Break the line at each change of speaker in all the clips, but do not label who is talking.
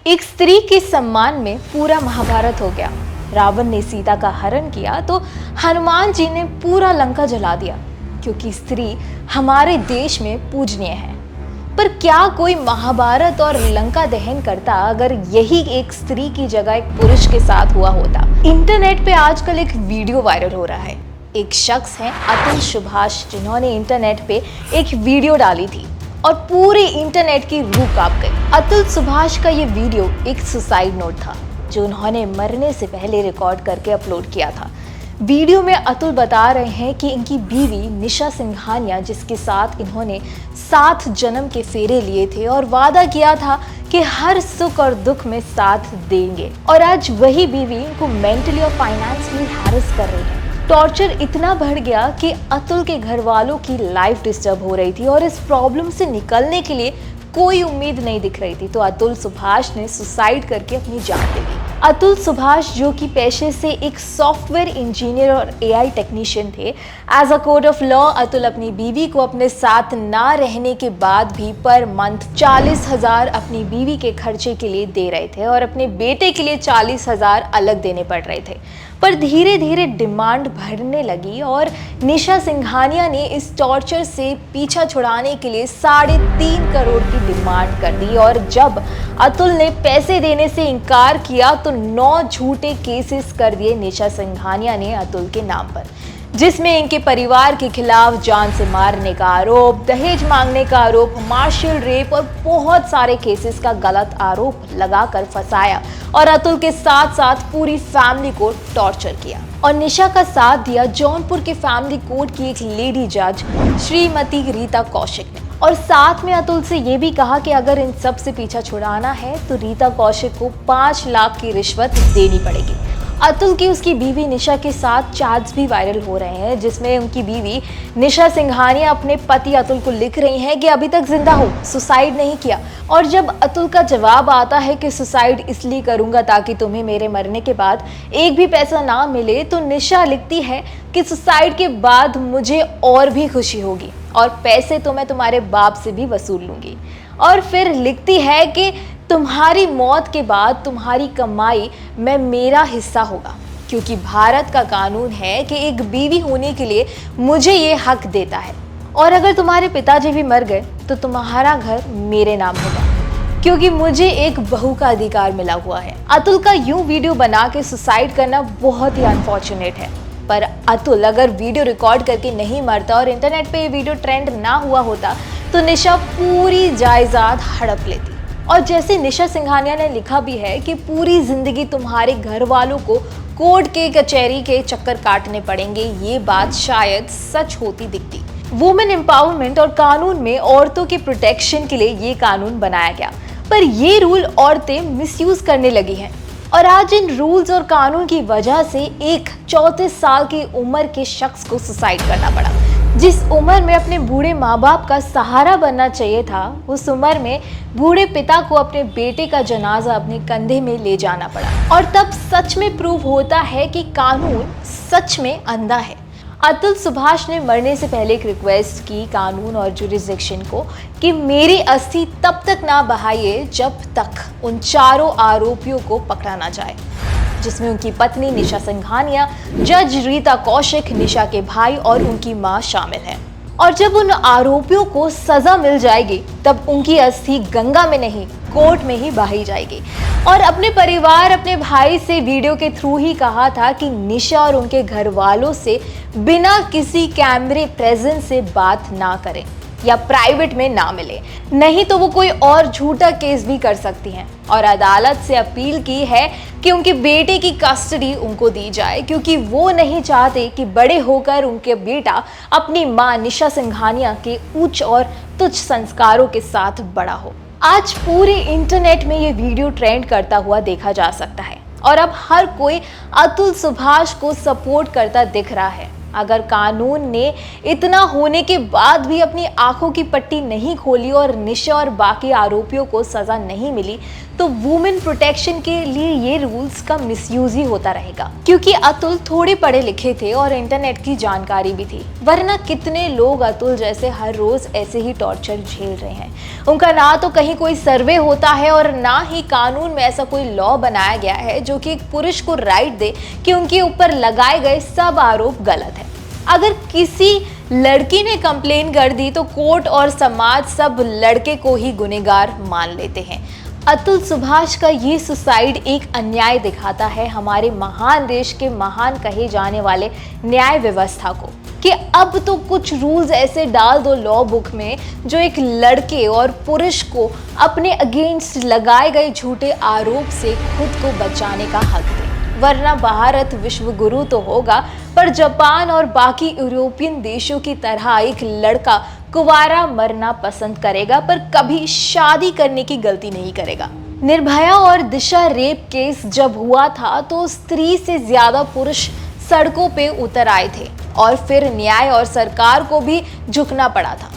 एक स्त्री के सम्मान में पूरा महाभारत हो गया। रावण ने सीता का हरण किया तो हनुमान जी ने पूरा लंका जला दिया, क्योंकि स्त्री हमारे देश में पूजनीय है। पर क्या कोई महाभारत और लंका दहन करता अगर यही एक स्त्री की जगह एक पुरुष के साथ हुआ होता? इंटरनेट पे आजकल एक वीडियो वायरल हो रहा है। एक शख्स है अतुल सुभाष, जिन्होंने इंटरनेट पे एक वीडियो डाली थी और पूरे इंटरनेट की रूह कांप गई। अतुल सुभाष का ये वीडियो एक सुसाइड नोट था, जो उन्होंने मरने से पहले रिकॉर्ड करके अपलोड किया था। वीडियो में अतुल बता रहे हैं कि इनकी बीवी निशा सिंघानिया, जिसके साथ इन्होंने 7 जन्म के फेरे लिए थे और वादा किया था कि हर सुख और दुख में साथ देंगे, और आज वही बीवी इनको मेंटली और फाइनेंशियली हैरेस कर रही है। टॉर्चर इतना बढ़ गया कि अतुल के घर वालों की लाइफ डिस्टर्ब हो रही थी और इस प्रॉब्लम से निकलने के लिए कोई उम्मीद नहीं दिख रही थी। तो अतुल सुभाष ने सुसाइड करके अपनी जान ले ली। अतुल सुभाष, जो कि पेशे से एक सॉफ्टवेयर इंजीनियर और एआई टेक्नीशियन थे, as a code of law Atul अपनी बीवी को अपने साथ ना रहने के बाद भी पर मंथ 40,000 अपनी बीवी के खर्चे के लिए दे रहे थे और अपने बेटे के लिए 40,000 अलग देने पड़ रहे थे। पर धीरे धीरे डिमांड बढ़ने लगी और निशा सिंघानिया ने इस टॉर्चर से पीछा छुड़ाने के लिए 3.5 करोड़ की डिमांड कर दी। और जब अतुल ने पैसे देने से इनकार किया तो 9 झूठे केसेस कर दिए निशा सिंघानिया ने अतुल के नाम पर, जिसमें इनके परिवार के खिलाफ जान से मारने का आरोप, दहेज मांगने का आरोप, मार्शल रेप और बहुत सारे केसेस का गलत आरोप लगाकर फंसाया और अतुल के साथ साथ पूरी फैमिली को टॉर्चर किया। और निशा का साथ दिया जौनपुर के फैमिली कोर्ट की एक लेडी जज श्रीमती रीता कौशिक ने, और साथ में अतुल से ये भी कहा कि अगर इन सब से पीछा छुड़ाना है तो रीता कौशिक को 5 लाख की रिश्वत देनी पड़ेगी। अतुल की उसकी बीवी निशा के साथ चैट्स भी वायरल हो रहे हैं, जिसमें उनकी बीवी निशा सिंघानिया अपने पति अतुल को लिख रही हैं कि अभी तक जिंदा हो, सुसाइड नहीं किया। और जब अतुल का जवाब आता है कि सुसाइड इसलिए करूंगा ताकि तुम्हें मेरे मरने के बाद एक भी पैसा ना मिले, तो निशा लिखती है कि सुसाइड के बाद मुझे और भी खुशी होगी और पैसे तो मैं तुम्हारे बाप से भी वसूल लूंगी। और फिर लिखती है कि तुम्हारी मौत के बाद तुम्हारी कमाई में मेरा हिस्सा होगा, क्योंकि भारत का कानून है कि एक बीवी होने के लिए मुझे ये हक देता है, और अगर तुम्हारे पिताजी भी मर गए तो तुम्हारा घर मेरे नाम होगा, क्योंकि मुझे एक बहू का अधिकार मिला हुआ है। अतुल का यूं वीडियो बना के सुसाइड करना बहुत ही अनफॉर्चुनेट है, पर अतुल अगर वीडियो रिकॉर्ड करके नहीं मरता और इंटरनेट पे ये वीडियो ट्रेंड ना हुआ होता तो निशा पूरी जायदाद हड़प लेती। और जैसे निशा सिंघानिया ने लिखा भी है कि पूरी जिंदगी तुम्हारे घर वालों को कोर्ट के कचहरी के चक्कर काटने पड़ेंगे, ये बात शायद सच होती दिखती। वुमेन एम्पावरमेंट और कानून में औरतों के प्रोटेक्शन के लिए ये कानून बनाया गया, पर ये रूल औरतें मिसयूज करने लगी हैं और आज इन रूल्स और कानून की वजह से एक 34 साल की उम्र के शख्स को सुसाइड करना पड़ा। जिस उम्र में अपने बूढ़े माँ बाप का सहारा बनना चाहिए था, उस उम्र में बूढ़े पिता को अपने बेटे का जनाजा अपने कंधे में ले जाना पड़ा। और तब सच में प्रूव होता है कि कानून सच में अंधा है। अतुल सुभाष ने मरने से पहले एक रिक्वेस्ट की कानून और जुरिस्डिक्शन को कि मेरी अस्थि तब तक ना बहाइए जब तक उन 4 आरोपियों को पकड़ा ना जाए, जिसमें उनकी पत्नी निशा सिंघानिया, जज रीता कौशिक, निशा के भाई और उनकी मां शामिल हैं। और जब उन आरोपियों को सजा मिल जाएगी तब उनकी अस्थि गंगा में नहीं, कोर्ट में ही बहाई जाएगी। और अपने परिवार, अपने भाई से वीडियो के थ्रू ही कहा था कि निशा और उनके घर वालों से बिना किसी कैमरे प्रेजेंस से बात ना करें या प्राइवेट में ना मिले, नहीं तो वो कोई और झूठा केस भी कर सकती हैं। और अदालत से अपील की है कि उनके बेटे की कस्टडी उनको दी जाए, क्योंकि वो नहीं चाहते कि बड़े होकर उनके बेटा अपनी मां निशा सिंघानिया के उच्च और तुच्छ संस्कारों के साथ बड़ा हो। आज पूरे इंटरनेट में ये वीडियो ट्रेंड करता हुआ देखा जा सकता है और अब हर कोई अतुल सुभाष को सपोर्ट करता दिख रहा है। अगर कानून ने इतना होने के बाद भी अपनी आंखों की पट्टी नहीं खोली और निशा और बाकी आरोपियों को सजा नहीं मिली, तो वुमेन प्रोटेक्शन के लिए ये रूल्स का मिसयूज ही होता रहेगा। क्योंकि अतुल थोड़े पढ़े लिखे थे और इंटरनेट की जानकारी भी थी, वरना कितने लोग अतुल जैसे हर रोज ऐसे ही टॉर्चर झेल रहे हैं। उनका ना तो कहीं कोई सर्वे होता है और ना ही कानून में ऐसा कोई लॉ बनाया गया है जो कि एक पुरुष को राइट दे कि उनके ऊपर लगाए गए सब आरोप गलत है। अगर किसी लड़की ने कंप्लेन कर दी तो कोर्ट और समाज सब लड़के को ही गुनहगार मान लेते हैं। अतुल सुभाष का ये सुसाइड एक अन्याय दिखाता है हमारे महान देश के महान कहे जाने वाले न्याय व्यवस्था को, कि अब तो कुछ रूल्स ऐसे डाल दो लॉ बुक में जो एक लड़के और पुरुष को अपने अगेंस्ट लगाए गए झूठे आरोप से खुद को बचाने का हक दे। वरना भारत विश्व गुरु तो होगा, पर जापान और बाकी यूरोपियन देशों की तरह एक लड़का कुंवारा मरना पसंद करेगा, पर कभी शादी करने की गलती नहीं करेगा। निर्भया और दिशा रेप केस जब हुआ था तो स्त्री से ज्यादा पुरुष सड़कों पे उतर आए थे और फिर न्याय और सरकार को भी झुकना पड़ा था।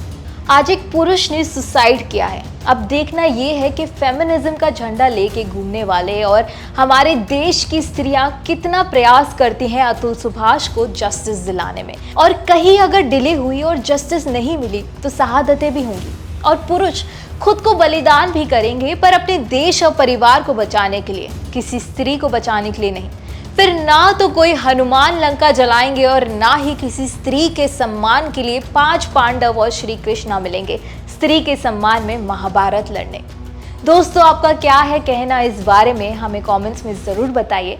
आज एक पुरुष ने सुसाइड किया है। अब देखना ये है कि फेमिनिज्म का झंडा लेके घूमने वाले और हमारे देश की स्त्रियां कितना प्रयास करती हैं अतुल सुभाष को जस्टिस दिलाने में। और कहीं अगर डिले हुई और जस्टिस नहीं मिली तो शहादतें भी होंगी और पुरुष खुद को बलिदान भी करेंगे, पर अपने देश और परिवार को बचाने के लिए, किसी स्त्री को बचाने के लिए नहीं। फिर ना तो कोई हनुमान लंका जलाएंगे और ना ही किसी स्त्री के सम्मान के लिए 5 पांडव और श्री कृष्णा मिलेंगे स्त्री के सम्मान में महाभारत लड़ने। दोस्तों, आपका क्या है कहना इस बारे में, हमें कमेंट्स में जरूर बताइए।